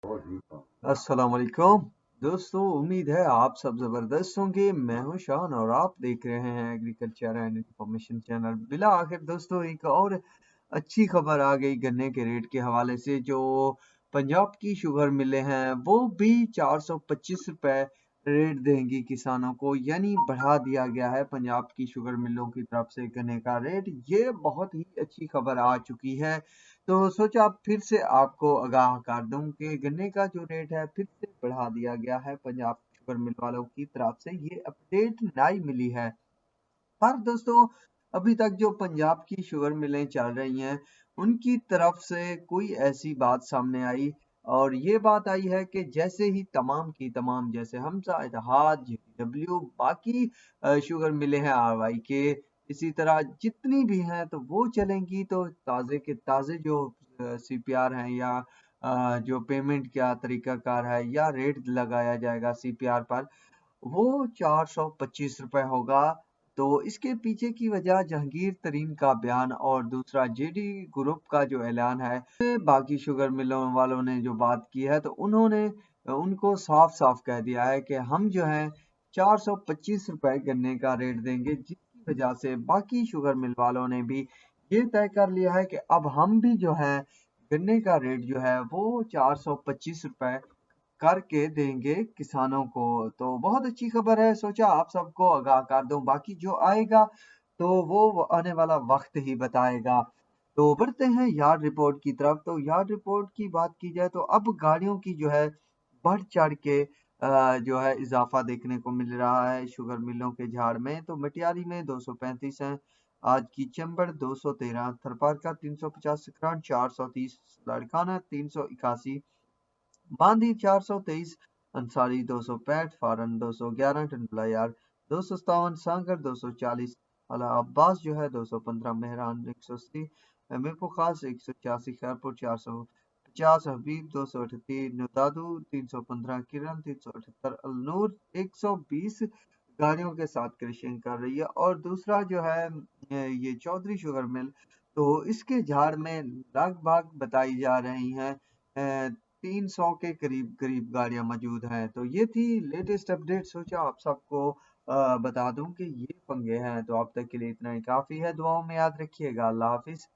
अस्सलाम वालेकुम दोस्तों, उम्मीद है आप सब जबरदस्त होंगे। मैं हूं शान और आप देख रहे हैं एग्रीकल्चर एंड इंफॉर्मेशन चैनल। बिला आखिर दोस्तों एक और अच्छी खबर आ गई गन्ने के रेट के हवाले से। जो पंजाब की शुगर मिलें हैं वो भी 425 रुपए रेट देंगी किसानों को, यानी बढ़ा दिया गया है पंजाब की शुगर मिलों की तरफ से गन्ने का रेट। ये बहुत ही अच्छी खबर आ चुकी है, तो सोचा फिर से आपको आगाह कर दूं कि गन्ने का जो रेट है फिर से बढ़ा दिया गया है पंजाब शुगर मिल वालों की तरफ से। ये अपडेट नई मिली है। पर दोस्तों अभी तक जो पंजाब की शुगर मिलें चल रही हैं उनकी तरफ से कोई ऐसी बात सामने आई, और ये बात आई है कि जैसे ही तमाम की तमाम, जैसे हमसा इत्तेहाद, जेडब्ल्यू, बाकी शुगर मिले हैं आरवाई के, इसी तरह जितनी भी हैं तो वो चलेंगी। तो ताज़े के ताज़े जो सीपीआर हैं या जो पेमेंट का तरीकाकार है या रेट लगाया जाएगा सीपीआर पर, वो 425 रुपए होगा। तो इसके पीछे की वजह जहांगीर तरीन का बयान और दूसरा जेडी ग्रुप का जो ऐलान है। बाकी शुगर मिलों वालों ने जो बात की है तो उन्होंने उनको साफ साफ कह दिया है कि हम जो है 425 रुपए गन्ने का रेट देंगे, जिसकी वजह से बाकी शुगर मिल वालों ने भी ये तय कर लिया है कि अब हम भी जो है गन्ने का रेट जो है वो 425 रुपए करके देंगे किसानों को। तो बहुत अच्छी खबर है, सोचा आप सबको आगाह कर दूं। बाकी जो आएगा तो वो आने वाला वक्त ही बताएगा। तो बढ़ते हैं यार्ड रिपोर्ट की तरफ। तो यार्ड रिपोर्ट की बात की जाए तो अब गाड़ियों की जो है बढ़ चढ़ के जो है इजाफा देखने को मिल रहा है शुगर मिलों के झाड़ में। तो मटियाली में 235 है आज की, चंबड़ 213, थरपारका 350, सिकरन 430, लाड़काना 381, बांदी 423, अंसारी 265, फारन 211, टंडलायार 257, सांगर 240, अला अब्बास जो है 215, मेहरान 180, मीरपुर खास 186, खैरपुर 450, हबीब 238, नुदादू 315, किरण 378, अलनूर 120 गाड़ियों के साथ क्रशिंग कर रही है। और दूसरा जो है ये चौधरी शुगर मिल, तो इसके झाड़ में लगभग बताई जा रही हैं 300 के करीब करीब गाड़ियां मौजूद हैं। तो ये थी लेटेस्ट अपडेट, सोचा आप सबको बता दूं कि ये पंगे हैं। तो अब तक के लिए इतना ही काफी है, दुआओं में याद रखिएगा। अल्लाह हाफिज।